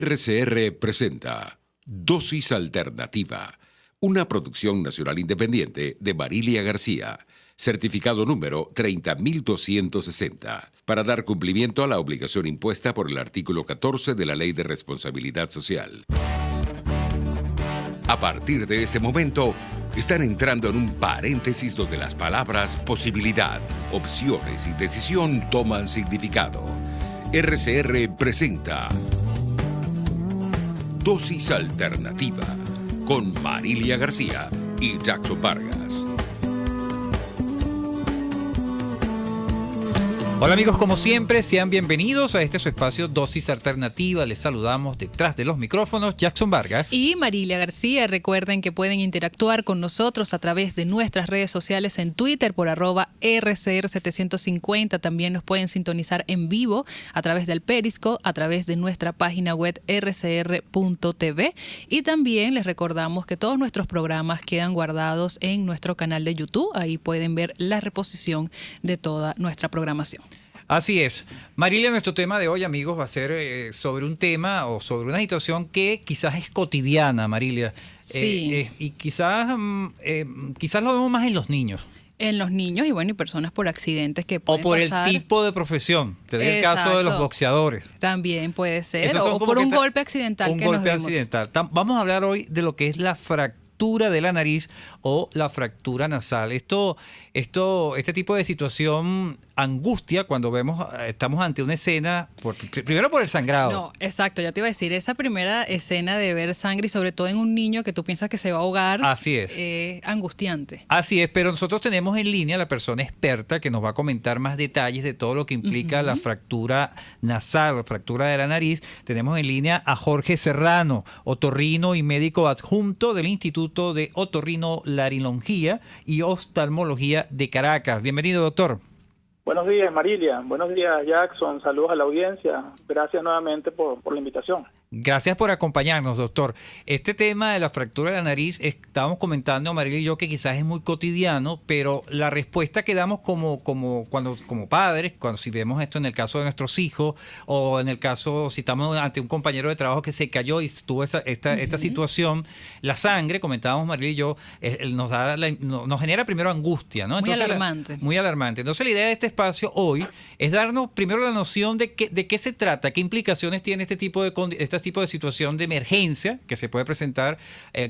RCR presenta Dosis Alternativa, una producción nacional independiente de Marilia García, certificado número 30260, para dar cumplimiento a la obligación impuesta por el artículo 14 de la Ley de Responsabilidad Social. A partir de este momento, están entrando en un paréntesis donde las palabras posibilidad, opciones y decisión toman significado. RCR presenta Dosis Alternativa con Marilia García y Jackson Vargas. Hola amigos, como siempre, sean bienvenidos a este su espacio Dosis Alternativa. Les saludamos detrás de los micrófonos Jackson Vargas y Marilia García. Recuerden que pueden interactuar con nosotros a través de nuestras redes sociales en Twitter por @RCR750. También nos pueden sintonizar en vivo a través del Periscope, a través de nuestra página web rcr.tv. Y también les recordamos que todos nuestros programas quedan guardados en nuestro canal de YouTube. Ahí pueden ver la reposición de toda nuestra programación. Así es. Marilia, nuestro tema de hoy, amigos, va a ser sobre un tema o sobre una situación que quizás es cotidiana, Marilia. Sí. Y quizás lo vemos más en los niños. En los niños y bueno, y personas por accidentes que pueden o por pasar. El tipo de profesión. Te doy el caso de los boxeadores. También puede ser. O por un golpe accidental. Vamos a hablar hoy de lo que es la fractura de la nariz o la fractura nasal. Este tipo de situación angustia cuando estamos ante una escena, primero por el sangrado. No, exacto, ya te iba a decir, esa primera escena de ver sangre y sobre todo en un niño que tú piensas que se va a ahogar. Así es. Angustiante. Así es, pero nosotros tenemos en línea a la persona experta que nos va a comentar más detalles de todo lo que implica la fractura nasal, la fractura de la nariz. Tenemos en línea a Jorge Serrano, otorrino y médico adjunto del Instituto de Otorrinolaringología y Oftalmología de Caracas. Bienvenido, doctor. Buenos días, Marilia. Buenos días, Jackson. Saludos a la audiencia. Gracias nuevamente por la invitación. Gracias por acompañarnos, doctor. Este tema de la fractura de la nariz, estábamos comentando, Marilia y yo, que quizás es muy cotidiano, pero la respuesta que damos como padres, si vemos esto en el caso de nuestros hijos, o en el caso, si estamos ante un compañero de trabajo que se cayó y tuvo esta situación, la sangre, comentábamos Marilia y yo, nos genera primero angustia, ¿no? Entonces, alarmante. Muy alarmante. Entonces la idea de este espacio hoy es darnos primero la noción de qué se trata, qué implicaciones tiene este tipo de situación de emergencia que se puede presentar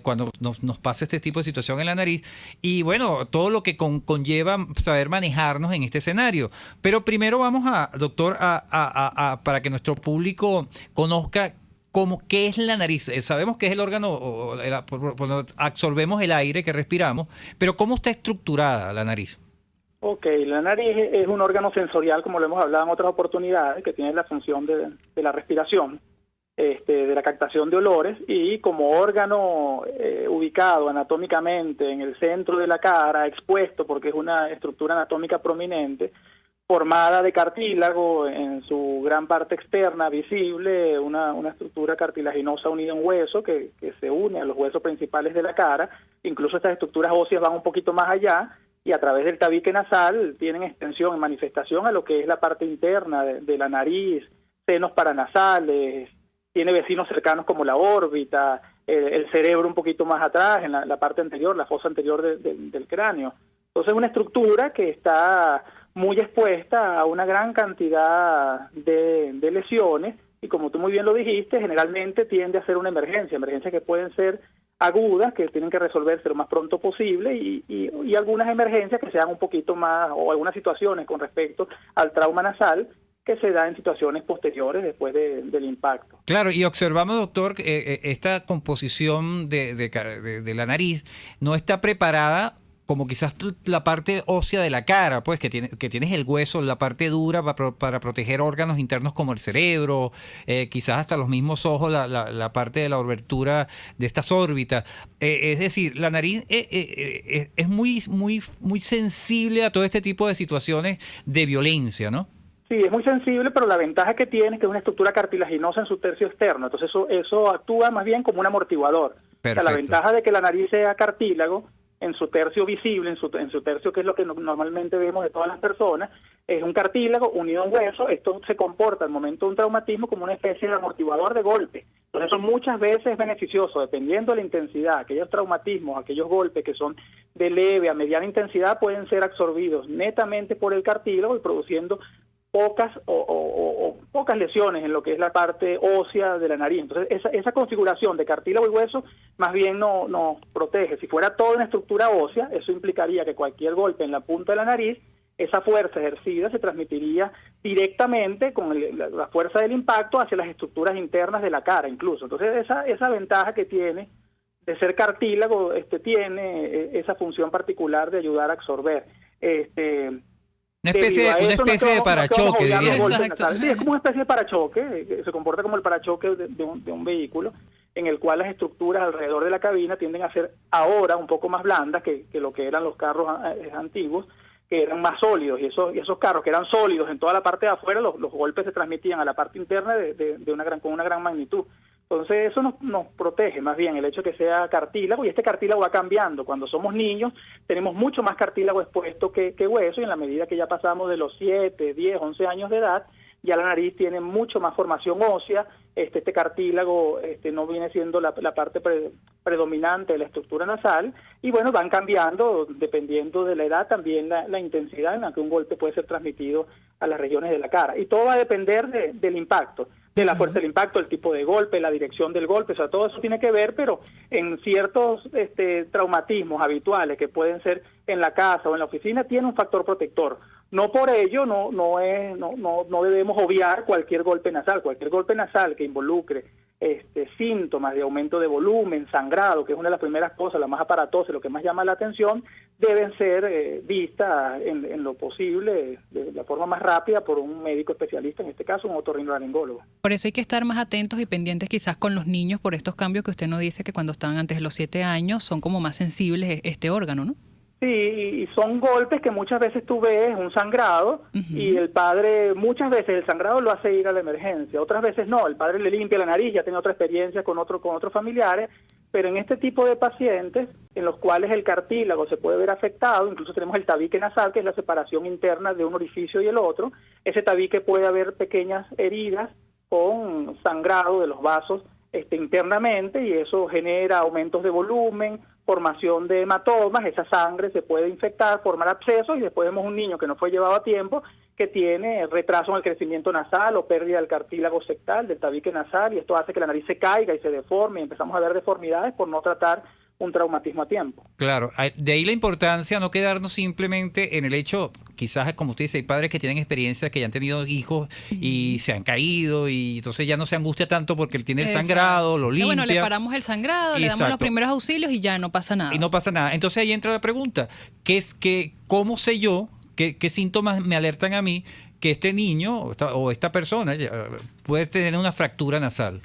cuando nos pasa este tipo de situación en la nariz y bueno, todo lo que conlleva saber manejarnos en este escenario. Pero primero vamos doctor, para que nuestro público conozca qué es la nariz. Sabemos que es el órgano, absorbemos el aire que respiramos, pero ¿cómo está estructurada la nariz? Ok, la nariz es un órgano sensorial, como lo hemos hablado en otras oportunidades, que tiene la función de la respiración, de la captación de olores, y como órgano ubicado anatómicamente en el centro de la cara, expuesto porque es una estructura anatómica prominente, formada de cartílago en su gran parte externa, visible, una estructura cartilaginosa unida a un hueso que se une a los huesos principales de la cara. Incluso estas estructuras óseas van un poquito más allá y a través del tabique nasal tienen extensión y manifestación a lo que es la parte interna de la nariz, senos paranasales, tiene vecinos cercanos como la órbita, el cerebro un poquito más atrás, en la parte anterior, la fosa anterior del cráneo. Entonces es una estructura que está muy expuesta a una gran cantidad de lesiones y como tú muy bien lo dijiste, generalmente tiende a ser una emergencias que pueden ser agudas, que tienen que resolverse lo más pronto posible y algunas emergencias que sean un poquito más, o algunas situaciones con respecto al trauma nasal, que se da en situaciones posteriores después del impacto. Claro, y observamos, doctor, esta composición de la nariz no está preparada como quizás la parte ósea de la cara, pues que tienes el hueso, la parte dura para proteger órganos internos como el cerebro, quizás hasta los mismos ojos, la parte de la abertura de estas órbitas. Es decir, la nariz es muy sensible a todo este tipo de situaciones de violencia, ¿no? Sí, es muy sensible, pero la ventaja que tiene es que es una estructura cartilaginosa en su tercio externo, entonces eso actúa más bien como un amortiguador. O sea, la ventaja de que la nariz sea cartílago en su tercio visible, en su tercio que es lo que normalmente vemos de todas las personas, es un cartílago unido a un hueso. Esto se comporta al momento de un traumatismo como una especie de amortiguador de golpe. Entonces eso muchas veces es beneficioso, dependiendo de la intensidad. Aquellos traumatismos, aquellos golpes que son de leve a mediana intensidad pueden ser absorbidos netamente por el cartílago y produciendo pocas o pocas lesiones en lo que es la parte ósea de la nariz. Entonces esa configuración de cartílago y hueso más bien nos protege. Si fuera toda una estructura ósea, eso implicaría que cualquier golpe en la punta de la nariz, esa fuerza ejercida se transmitiría directamente con la fuerza del impacto hacia las estructuras internas de la cara incluso. Entonces esa ventaja que tiene de ser cartílago tiene esa función particular de ayudar a absorber. Una especie de parachoque, diría. Sí, es como una especie de parachoque, que se comporta como el parachoque de un vehículo, en el cual las estructuras alrededor de la cabina tienden a ser ahora un poco más blandas que lo que eran los carros antiguos, que eran más sólidos, y esos carros que eran sólidos en toda la parte de afuera, los golpes se transmitían a la parte interna con una gran magnitud. Entonces eso nos protege más bien el hecho de que sea cartílago, y este cartílago va cambiando. Cuando somos niños tenemos mucho más cartílago expuesto que hueso, y en la medida que ya pasamos de los 7, 10, 11 años de edad, ya la nariz tiene mucho más formación ósea. Este cartílago no viene siendo la parte predominante de la estructura nasal, y bueno, van cambiando dependiendo de la edad también la intensidad en la que un golpe puede ser transmitido a las regiones de la cara, y todo va a depender del impacto, de la fuerza del impacto, el tipo de golpe, la dirección del golpe, o sea, todo eso tiene que ver, pero en ciertos traumatismos habituales que pueden ser en la casa o en la oficina, tiene un factor protector. No por ello no debemos obviar cualquier golpe nasal que involucre síntomas de aumento de volumen, sangrado, que es una de las primeras cosas, la más aparatosa, lo que más llama la atención, deben ser vistas en lo posible, de la forma más rápida, por un médico especialista, en este caso un otorrinolaringólogo. Por eso hay que estar más atentos y pendientes quizás con los niños por estos cambios que usted nos dice que cuando están antes de los 7 años son como más sensibles este órgano, ¿no? Sí, y son golpes que muchas veces tú ves un sangrado, y el padre, muchas veces el sangrado lo hace ir a la emergencia, otras veces no, el padre le limpia la nariz, ya tiene otra experiencia con otros familiares, pero en este tipo de pacientes, en los cuales el cartílago se puede ver afectado, incluso tenemos el tabique nasal, que es la separación interna de un orificio y el otro, ese tabique puede haber pequeñas heridas con sangrado de los vasos internamente, y eso genera aumentos de volumen, formación de hematomas, esa sangre se puede infectar, formar abscesos, y después vemos un niño que no fue llevado a tiempo, que tiene retraso en el crecimiento nasal o pérdida del cartílago septal, del tabique nasal, y esto hace que la nariz se caiga y se deforme, y empezamos a ver deformidades por no tratar un traumatismo a tiempo. Claro, de ahí la importancia no quedarnos simplemente en el hecho, quizás como usted dice, hay padres que tienen experiencias, que ya han tenido hijos y se han caído, y entonces ya no se angustia tanto porque él tiene el sangrado, lo limpia. Bueno, le paramos el sangrado, le damos los primeros auxilios y ya no pasa nada. Y no pasa nada. Entonces ahí entra la pregunta, ¿cómo sé yo, qué síntomas me alertan a mí que este niño o esta persona puede tener una fractura nasal?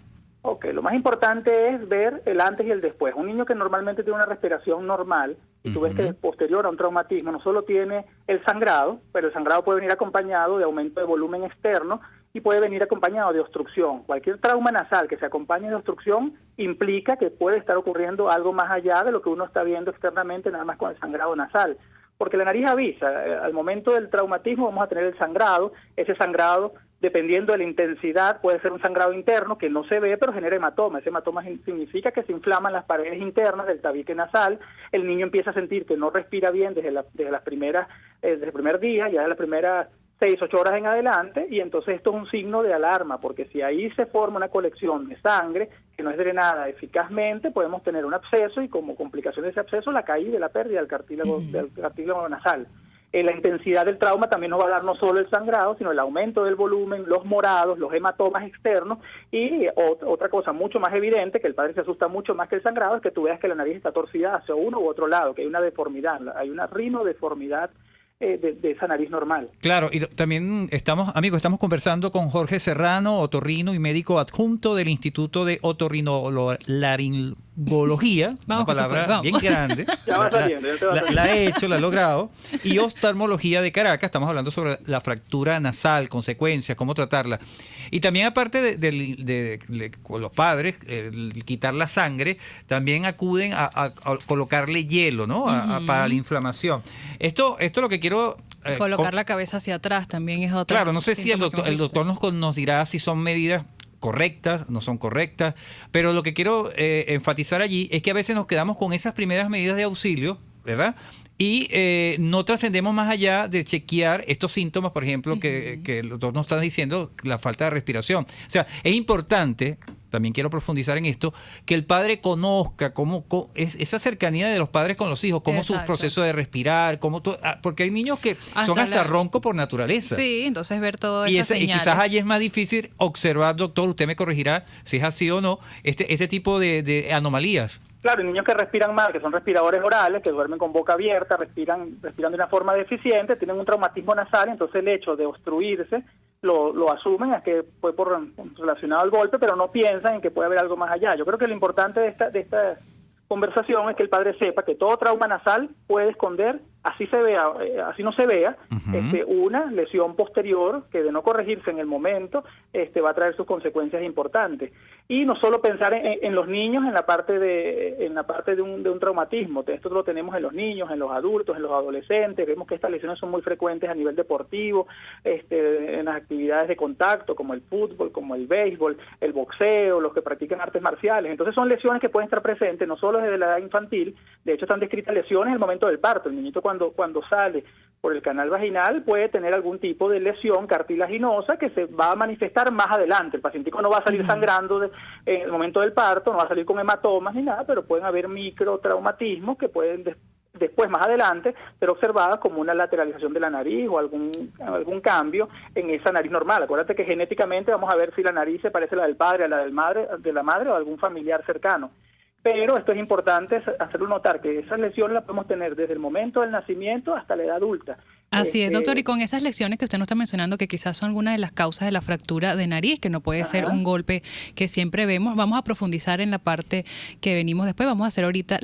Ok, lo más importante es ver el antes y el después. Un niño que normalmente tiene una respiración normal, y tú ves que es posterior a un traumatismo, no solo tiene el sangrado, pero el sangrado puede venir acompañado de aumento de volumen externo y puede venir acompañado de obstrucción. Cualquier trauma nasal que se acompañe de obstrucción implica que puede estar ocurriendo algo más allá de lo que uno está viendo externamente nada más con el sangrado nasal. Porque la nariz avisa, al momento del traumatismo vamos a tener el sangrado, ese sangrado, dependiendo de la intensidad, puede ser un sangrado interno que no se ve, pero genera hematoma. Ese hematoma significa que se inflaman las paredes internas del tabique nasal, el niño empieza a sentir que no respira bien desde el primer día, ya de las primeras 6, 8 horas en adelante, y entonces esto es un signo de alarma, porque si ahí se forma una colección de sangre que no es drenada eficazmente, podemos tener un absceso, y como complicación de ese absceso, la caída y la pérdida del cartílago nasal. La intensidad del trauma también nos va a dar no solo el sangrado, sino el aumento del volumen, los morados, los hematomas externos, y otra cosa mucho más evidente, que el padre se asusta mucho más que el sangrado, es que tú veas que la nariz está torcida hacia uno u otro lado, que hay una deformidad, hay una rinodeformidad de esa nariz normal. Claro, y también estamos conversando con Jorge Serrano, otorrino y médico adjunto del Instituto de Otorrinolaringología, una palabra bien grande. Ya va saliendo, ya te va saliendo. La he hecho, la he logrado. Y oftalmología de Caracas, estamos hablando sobre la fractura nasal, consecuencias, cómo tratarla. Y también aparte de los padres, quitar la sangre, también acuden a colocarle hielo, ¿no? Para la inflamación. Esto es lo que quiero... Colocar la cabeza hacia atrás también es otra. Claro, no sé si el doctor nos dirá si son medidas correctas, no son correctas, pero lo que quiero enfatizar allí es que a veces nos quedamos con esas primeras medidas de auxilio, ¿verdad? Y no trascendemos más allá de chequear estos síntomas, por ejemplo, que los dos nos están diciendo, la falta de respiración. O sea, es importante, también quiero profundizar en esto, que el padre conozca cómo es esa cercanía de los padres con los hijos, cómo su proceso de respirar, porque hay niños que son hasta roncos por naturaleza. Sí, entonces ver todo eso. Y quizás allí es más difícil observar, doctor, usted me corregirá si es así o no, este tipo de anomalías. Claro, niños que respiran mal, que son respiradores orales, que duermen con boca abierta, respiran de una forma deficiente, tienen un traumatismo nasal, entonces el hecho de obstruirse lo asumen es que fue relacionado al golpe, pero no piensan en que puede haber algo más allá. Yo creo que lo importante de esta conversación es que el padre sepa que todo trauma nasal puede esconder, así no se vea, una lesión posterior que de no corregirse en el momento va a traer sus consecuencias importantes. Y no solo pensar en los niños en la parte de un traumatismo. Esto lo tenemos en los niños, en los adultos, en los adolescentes. Vemos que estas lesiones son muy frecuentes a nivel deportivo, en las actividades de contacto como el fútbol, como el béisbol, el boxeo, los que practican artes marciales. Entonces son lesiones que pueden estar presentes no solo desde la edad infantil. De hecho están descritas lesiones en el momento del parto. El niñito cuando sale por el canal vaginal puede tener algún tipo de lesión cartilaginosa que se va a manifestar más adelante. El pacientico no va a salir sangrando en el momento del parto, no va a salir con hematomas ni nada, pero pueden haber microtraumatismos que pueden después, más adelante, ser observadas como una lateralización de la nariz o algún cambio en esa nariz normal. Acuérdate que genéticamente vamos a ver si la nariz se parece a la del padre, a la de la madre o a algún familiar cercano. Pero esto es importante hacerlo notar, que esas lesiones las podemos tener desde el momento del nacimiento hasta la edad adulta. Así es, doctor, y con esas lesiones que usted nos está mencionando, que quizás son algunas de las causas de la fractura de nariz, que no puede ser un golpe que siempre vemos, vamos a profundizar en la parte que venimos después. Vamos a hacer ahorita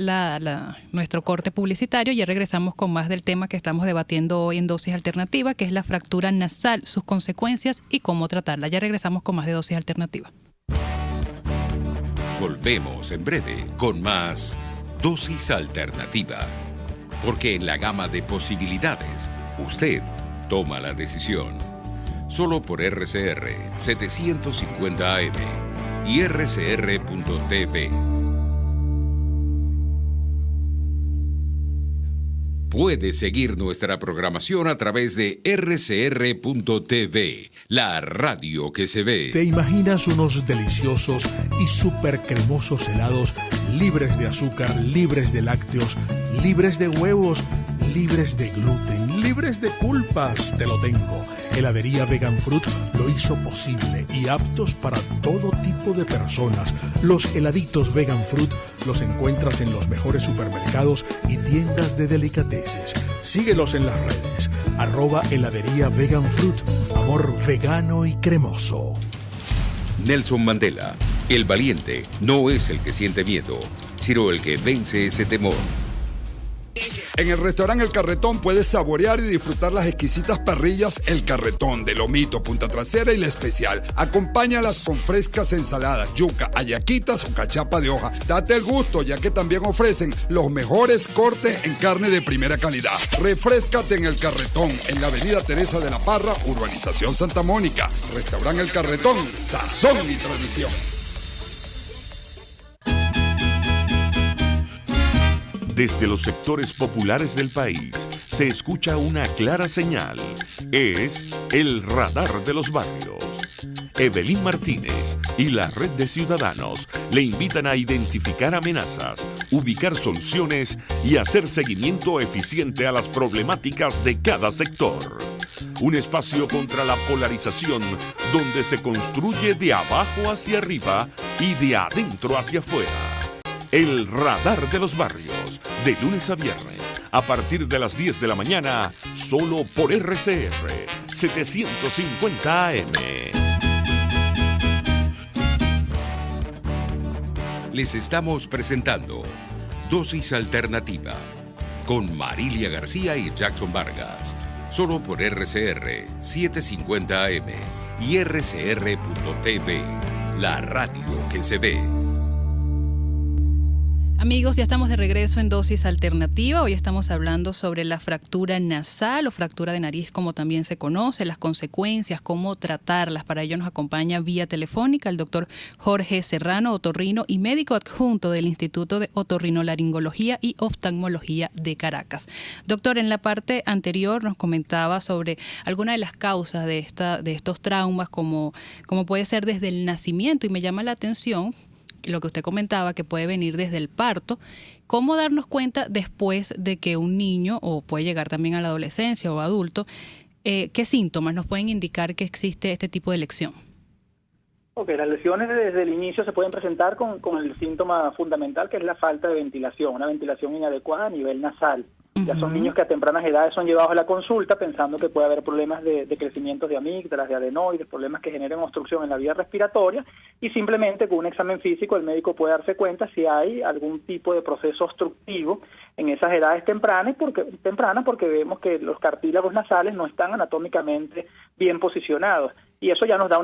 nuestro corte publicitario y ya regresamos con más del tema que estamos debatiendo hoy en Dosis Alternativa, que es la fractura nasal, sus consecuencias y cómo tratarla. Ya regresamos con más de Dosis Alternativa. Volvemos en breve con más Dosis Alternativa. Porque en la gama de posibilidades, usted toma la decisión. Solo por RCR 750 AM y rcr.tv. Puede seguir nuestra programación a través de rcr.tv, la radio que se ve. ¿Te imaginas unos deliciosos y súper cremosos helados libres de azúcar, libres de lácteos, libres de huevos, libres de gluten, libres de pulpas? Te lo tengo. Heladería Vegan Fruit lo hizo posible y aptos para todo tipo de personas. Los heladitos Vegan Fruit los encuentras en los mejores supermercados y tiendas de delicateces. Síguelos en las redes. @heladería Vegan Fruit. Amor vegano y cremoso. Nelson Mandela, el valiente no es el que siente miedo, sino el que vence ese temor. En el restaurante El Carretón puedes saborear y disfrutar las exquisitas parrillas El Carretón de lomito, punta trasera y la especial. Acompáñalas con frescas ensaladas, yuca, hallaquitas o cachapa de hoja. Date el gusto, ya que también ofrecen los mejores cortes en carne de primera calidad. Refréscate en El Carretón, en la avenida Teresa de la Parra, urbanización Santa Mónica. Restaurante El Carretón, sazón y tradición. Desde los sectores populares del país se escucha una clara señal. Es el radar de los barrios. Evelyn Martínez y la red de ciudadanos le invitan a identificar amenazas, ubicar soluciones y hacer seguimiento eficiente a las problemáticas de cada sector. Un espacio contra la polarización donde se construye de abajo hacia arriba y de adentro hacia afuera. El radar de los barrios, de lunes a viernes, a partir de las 10 de la mañana, solo por RCR 750 AM. Les estamos presentando Dosis Alternativa con Marilia García y Jackson Vargas, solo por RCR 750 AM y rcr.tv, la radio que se ve. Amigos, ya estamos de regreso en Dosis Alternativa. Hoy estamos hablando sobre la fractura nasal o fractura de nariz, como también se conoce, las consecuencias, cómo tratarlas. Para ello nos acompaña vía telefónica el doctor Jorge Serrano, otorrino y médico adjunto del Instituto de Otorrinolaringología y Oftalmología de Caracas. Doctor, en la parte anterior nos comentaba sobre algunas de las causas de estos traumas, como puede ser desde el nacimiento, y me llama la atención lo que usted comentaba, que puede venir desde el parto. ¿Cómo darnos cuenta después de que un niño, o puede llegar también a la adolescencia o adulto, qué síntomas nos pueden indicar que existe este tipo de lesión? Las lesiones desde el inicio se pueden presentar con el síntoma fundamental, que es la falta de ventilación, una ventilación inadecuada a nivel nasal. Ya son niños que a tempranas edades son llevados a la consulta pensando que puede haber problemas de crecimiento de amígdalas, de adenoides, problemas que generen obstrucción en la vía respiratoria, y simplemente con un examen físico el médico puede darse cuenta si hay algún tipo de proceso obstructivo en esas edades tempranas porque vemos que los cartílagos nasales no están anatómicamente bien posicionados, y eso ya nos da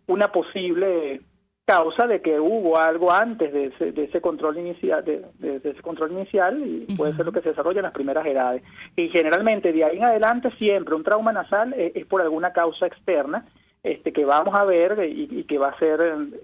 una posible causa de que hubo algo antes de ese control inicial, de ese control inicial, y puede ser lo que se desarrolla en las primeras edades. Y generalmente de ahí en adelante siempre un trauma nasal es por alguna causa externa, que vamos a ver y que va a ser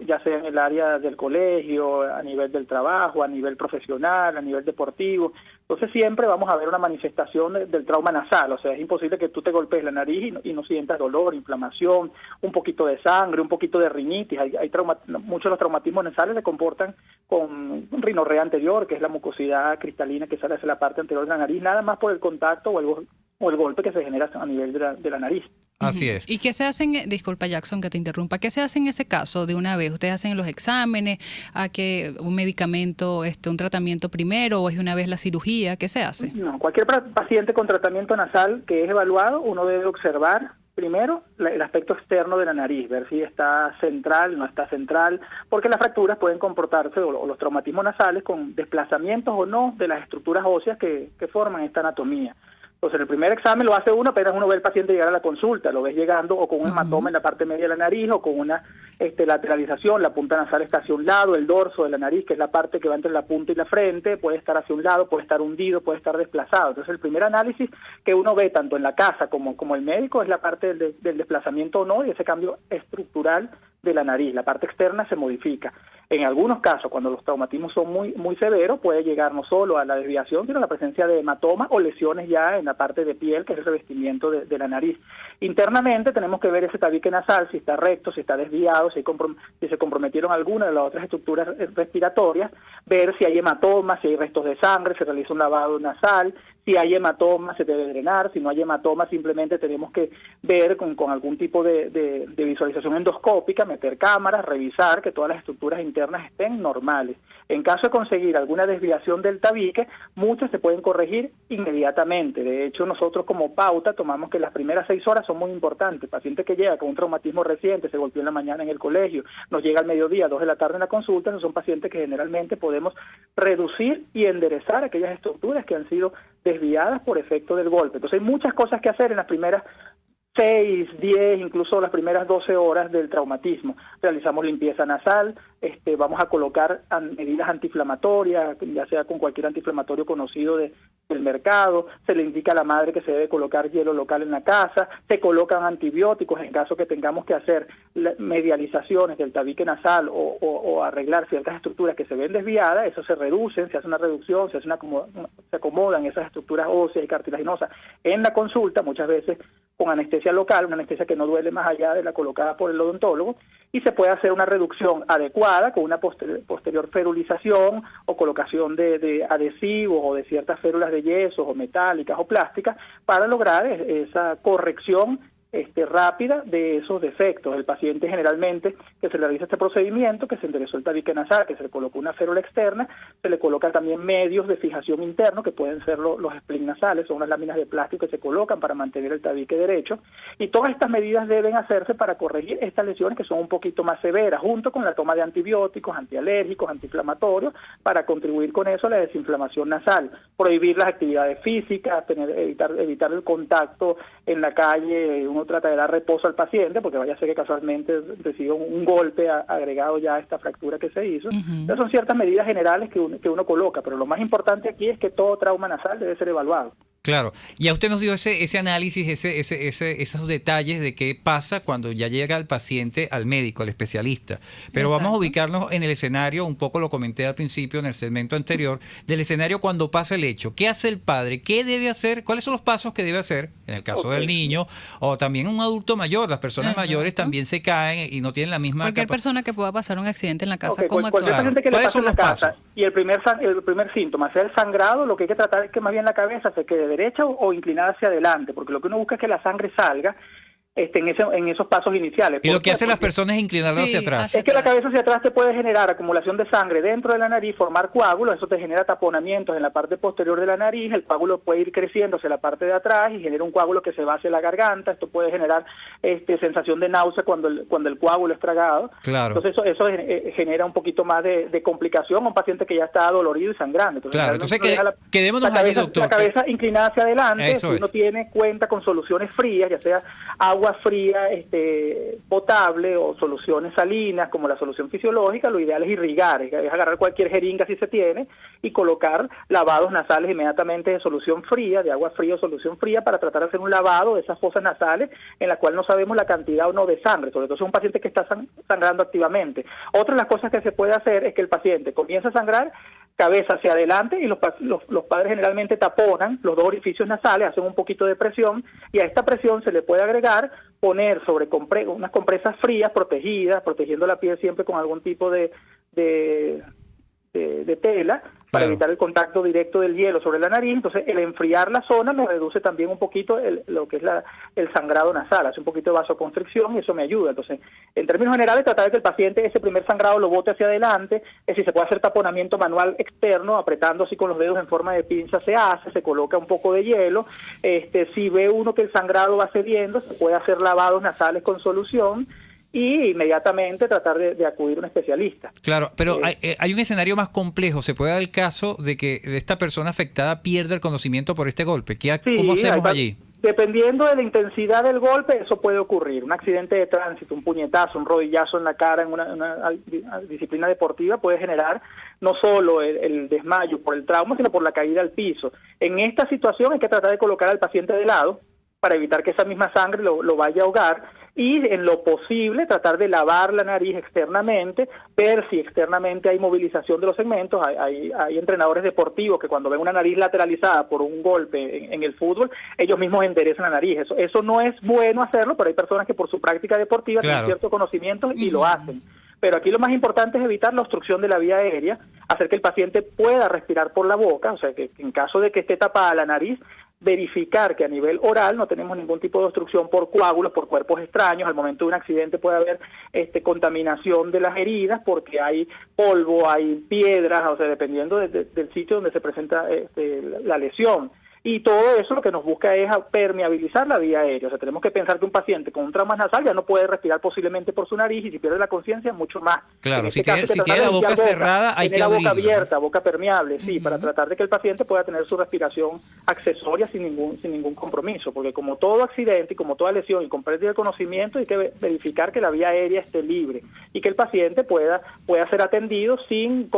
ya sea en el área del colegio, a nivel del trabajo, a nivel profesional, a nivel deportivo. Entonces siempre vamos a ver una manifestación del trauma nasal. O sea, es imposible que tú te golpees la nariz y no sientas dolor, inflamación, un poquito de sangre, un poquito de rinitis. Muchos de los traumatismos nasales se comportan con rinorrea anterior, que es la mucosidad cristalina que sale hacia la parte anterior de la nariz, nada más por el contacto o el golpe que se genera a nivel de la nariz. Así es. ¿Y qué se hacen? Disculpa, Jackson, que te interrumpa. ¿Qué se hace en ese caso de una vez? ¿Ustedes hacen los exámenes? ¿A que un medicamento, un tratamiento primero, o es de una vez la cirugía? ¿Qué se hace? No, cualquier paciente con tratamiento nasal que es evaluado, uno debe observar primero el aspecto externo de la nariz, ver si está central, no está central, porque las fracturas pueden comportarse, o los traumatismos nasales, con desplazamientos o no de las estructuras óseas que forman esta anatomía. Entonces, el primer examen lo hace uno, apenas uno ve al paciente llegar a la consulta, lo ves llegando o con un hematoma en la parte media de la nariz, o con una lateralización, la punta nasal está hacia un lado, el dorso de la nariz, que es la parte que va entre la punta y la frente, puede estar hacia un lado, puede estar hundido, puede estar desplazado. Entonces, el primer análisis que uno ve tanto en la casa como el médico es la parte del desplazamiento o no, y ese cambio estructural de la nariz. La parte externa se modifica. En algunos casos, cuando los traumatismos son muy severos, puede llegar no solo a la desviación, sino a la presencia de hematomas o lesiones ya en la parte de piel, que es el revestimiento de la nariz. Internamente tenemos que ver ese tabique nasal, si está recto, si está desviado, si se comprometieron alguna de las otras estructuras respiratorias, ver si hay hematomas, si hay restos de sangre, se realiza un lavado nasal. Si hay hematoma, se debe drenar. Si no hay hematoma, simplemente tenemos que ver con algún tipo de visualización endoscópica, meter cámaras, revisar que todas las estructuras internas estén normales. En caso de conseguir alguna desviación del tabique, muchas se pueden corregir inmediatamente. De hecho, nosotros como pauta tomamos que las primeras 6 horas son muy importantes. El paciente que llega con un traumatismo reciente, se golpeó en la mañana en el colegio, nos llega al mediodía, 2 de la tarde en la consulta, esos son pacientes que generalmente podemos reducir y enderezar aquellas estructuras que han sido desviadas por efecto del golpe. Entonces hay muchas cosas que hacer en las primeras 6, 10, incluso las primeras 12 horas del traumatismo. Realizamos limpieza nasal, vamos a colocar medidas antiinflamatorias, ya sea con cualquier antiinflamatorio conocido del mercado, se le indica a la madre que se debe colocar hielo local en la casa, se colocan antibióticos en caso que tengamos que hacer medializaciones del tabique nasal o arreglar ciertas estructuras que se ven desviadas, eso se reduce, se hace una reducción, se acomodan esas estructuras óseas y cartilaginosas en la consulta, muchas veces con anestesia local, una anestesia que no duele más allá de la colocada por el odontólogo, y se puede hacer una reducción adecuada con una posterior ferulización o colocación de adhesivos o de ciertas férulas de yeso o metálicas o plásticas para lograr esa corrección rápida de esos defectos. El paciente generalmente que se le realiza este procedimiento, que se enderezó el tabique nasal, que se le colocó una férula externa, se le coloca también medios de fijación interno, que pueden ser los splints nasales, son unas láminas de plástico que se colocan para mantener el tabique derecho, y todas estas medidas deben hacerse para corregir estas lesiones que son un poquito más severas, junto con la toma de antibióticos, antialérgicos, antiinflamatorios, para contribuir con eso a la desinflamación nasal. Prohibir las actividades físicas, evitar el contacto en la calle, uno uno trata de dar reposo al paciente, porque vaya a ser que casualmente reciba un golpe agregado ya a esta fractura que se hizo. Entonces son ciertas medidas generales que uno coloca, pero lo más importante aquí es que todo trauma nasal debe ser evaluado. Claro, ya usted nos dio ese análisis, esos detalles de qué pasa cuando ya llega el paciente al médico, al especialista. Pero Exacto. vamos a ubicarnos en el escenario, un poco lo comenté al principio en el segmento anterior, del escenario cuando pasa el hecho. ¿Qué hace el padre? ¿Qué debe hacer? ¿Cuáles son los pasos que debe hacer en el caso del niño o también un adulto mayor? Las personas mayores también se caen y no tienen la misma Cualquier persona que pueda pasar un accidente en la casa, Okay, ¿cómo cualquier actuar? paciente que le ¿Cuáles pase son en la los casa pasos? y el primer síntoma sea el sangrado, lo que hay que tratar es que más bien la cabeza se quede derecha o inclinada hacia adelante, porque lo que uno busca es que la sangre salga en esos pasos iniciales. Y lo ¿Por que qué? hacen las Porque personas es inclinarlo hacia atrás. es que la cabeza hacia atrás te puede generar acumulación de sangre dentro de la nariz, formar coágulos, eso te genera taponamientos en la parte posterior de la nariz, el coágulo puede ir creciendo hacia la parte de atrás y genera un coágulo que se va hacia la garganta, esto puede generar sensación de náusea cuando el coágulo es tragado. Claro. Entonces eso genera un poquito más de complicación a un paciente que ya está dolorido y sangrando. Claro, entonces deja quedémonos la allí, cabeza, doctor. la cabeza inclinada hacia adelante, Eso si uno es. tiene cuenta con soluciones frías, ya sea agua fría potable o soluciones salinas como la solución fisiológica, lo ideal es irrigar, es agarrar cualquier jeringa si se tiene y colocar lavados nasales inmediatamente de solución fría, de agua fría o solución fría, para tratar de hacer un lavado de esas fosas nasales en la cual no sabemos la cantidad o no de sangre, sobre todo si es un paciente que está sangrando activamente. Otra de las cosas que se puede hacer es que el paciente comienza a sangrar, cabeza hacia adelante, y los padres generalmente taponan los dos orificios nasales, hacen un poquito de presión, y a esta presión se le puede agregar poner sobre unas compresas frías protegidas, protegiendo la piel siempre con algún tipo de tela, para evitar el contacto directo del hielo sobre la nariz. Entonces el enfriar la zona me reduce también un poquito lo que es el sangrado nasal, hace un poquito de vasoconstricción y eso me ayuda. Entonces, en términos generales, tratar de que el paciente ese primer sangrado lo bote hacia adelante, si se puede hacer taponamiento manual externo, apretando así con los dedos en forma de pinza se coloca un poco de hielo. Si ve uno que el sangrado va cediendo, se puede hacer lavados nasales con solución y inmediatamente tratar de acudir a un especialista. Claro, pero hay un escenario más complejo. Se puede dar el caso de que esta persona afectada pierda el conocimiento por este golpe. ¿Cómo hacemos allí? Dependiendo de la intensidad del golpe, eso puede ocurrir. Un accidente de tránsito, un puñetazo, un rodillazo en la cara en una disciplina deportiva puede generar no solo el desmayo por el trauma, sino por la caída al piso. En esta situación hay que tratar de colocar al paciente de lado para evitar que esa misma sangre lo vaya a ahogar, y en lo posible tratar de lavar la nariz externamente, ver si externamente hay movilización de los segmentos. Hay entrenadores deportivos que cuando ven una nariz lateralizada por un golpe en el fútbol, ellos mismos enderezan la nariz. Eso no es bueno hacerlo, pero hay personas que por su práctica deportiva tienen ciertos conocimientos y lo hacen. Pero aquí lo más importante es evitar la obstrucción de la vía aérea, hacer que el paciente pueda respirar por la boca, o sea que en caso de que esté tapada la nariz, verificar que a nivel oral no tenemos ningún tipo de obstrucción por coágulos, por cuerpos extraños. Al momento de un accidente puede haber contaminación de las heridas porque hay polvo, hay piedras, o sea, dependiendo del sitio donde se presenta la lesión. Y todo eso lo que nos busca es permeabilizar la vía aérea. O sea, tenemos que pensar que un paciente con un trauma nasal ya no puede respirar posiblemente por su nariz, y si pierde la conciencia, mucho más. Claro, si tiene la boca cerrada, hay que la boca abrirla. abierta, boca permeable, sí, para tratar de que el paciente pueda tener su respiración accesoria sin ningún compromiso. Porque como todo accidente y como toda lesión y con pérdida de conocimiento, hay que verificar que la vía aérea esté libre y que el paciente pueda ser atendido sin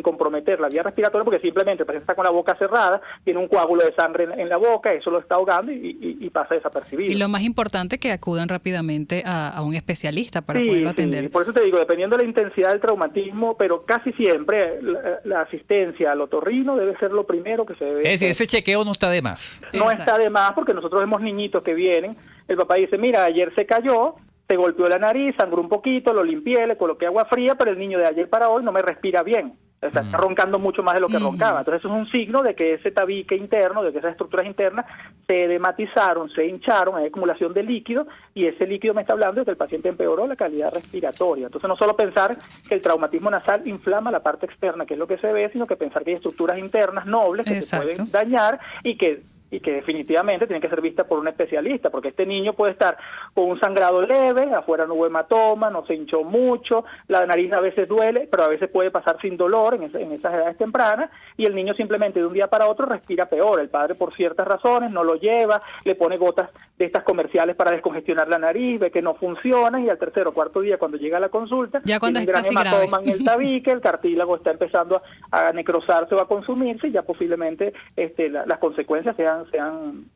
comprometer la vía respiratoria, porque simplemente el paciente está con la boca cerrada, tiene un coágulo de sangre en la boca, eso lo está ahogando y pasa desapercibido. Y lo más importante es que acudan rápidamente a un especialista para poderlo atender. Sí. Por eso te digo, dependiendo de la intensidad del traumatismo, pero casi siempre la asistencia al otorrino debe ser lo primero que se debe hacer. Ese chequeo no está de más. No Exacto. está de más, porque nosotros vemos niñitos que vienen, el papá dice, mira, ayer se cayó, se golpeó la nariz, sangró un poquito, lo limpié, le coloqué agua fría, pero el niño de ayer para hoy no me respira bien. O sea, está roncando mucho más de lo que roncaba. Entonces eso es un signo de que ese tabique interno, de que esas estructuras internas se edematizaron, se hincharon, hay acumulación de líquido, y ese líquido me está hablando de que el paciente empeoró la calidad respiratoria. Entonces no solo pensar que el traumatismo nasal inflama la parte externa, que es lo que se ve, sino que pensar que hay estructuras internas nobles que se pueden dañar y que y que definitivamente tiene que ser vista por un especialista, porque este niño puede estar con un sangrado leve, afuera no hubo hematoma, no se hinchó mucho, la nariz a veces duele, pero a veces puede pasar sin dolor en esas edades tempranas, y el niño simplemente de un día para otro respira peor. El padre, por ciertas razones, no lo lleva, le pone gotas de estas comerciales para descongestionar la nariz, ve que no funciona, y al tercer o cuarto día, cuando llega a la consulta, ya cuando tiene un gran hematoma en el tabique, el cartílago está empezando a necrosarse o a consumirse, y ya posiblemente las consecuencias sean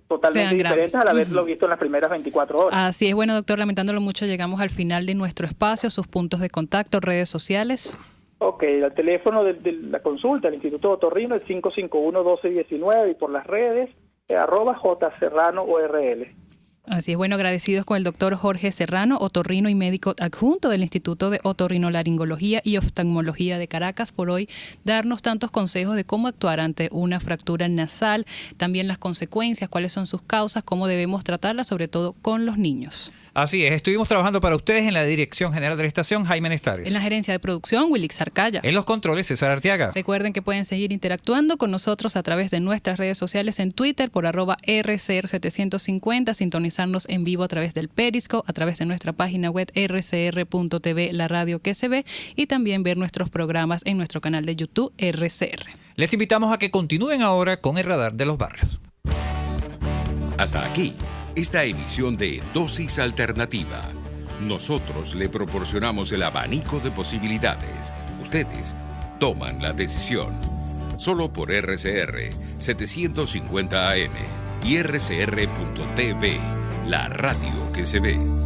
totalmente diferentes al haberlo visto en las primeras 24 horas. Así es. Bueno, doctor, lamentándolo mucho, llegamos al final de nuestro espacio, sus puntos de contacto, redes sociales. Ok, el teléfono de la consulta del Instituto Otorrino es 551-1219 y por las redes @jserranoorl. Así es, bueno, agradecidos con el doctor Jorge Serrano, otorrino y médico adjunto del Instituto de Otorrinolaringología y Oftalmología de Caracas, por hoy darnos tantos consejos de cómo actuar ante una fractura nasal, también las consecuencias, cuáles son sus causas, cómo debemos tratarlas, sobre todo con los niños. Así es, estuvimos trabajando para ustedes en la Dirección General de la Estación, Jaime Nestares. En la Gerencia de Producción, Wilix Arcaya. En los controles, César Arteaga. Recuerden que pueden seguir interactuando con nosotros a través de nuestras redes sociales en Twitter por @RCR750, sintonizarnos en vivo a través del Periscope, a través de nuestra página web rcr.tv, la radio que se ve, y también ver nuestros programas en nuestro canal de YouTube RCR. Les invitamos a que continúen ahora con el Radar de los Barrios. Hasta aquí esta emisión de Dosis Alternativa. Nosotros le proporcionamos el abanico de posibilidades. Ustedes toman la decisión. Solo por RCR 750 AM y RCR.tv, la radio que se ve.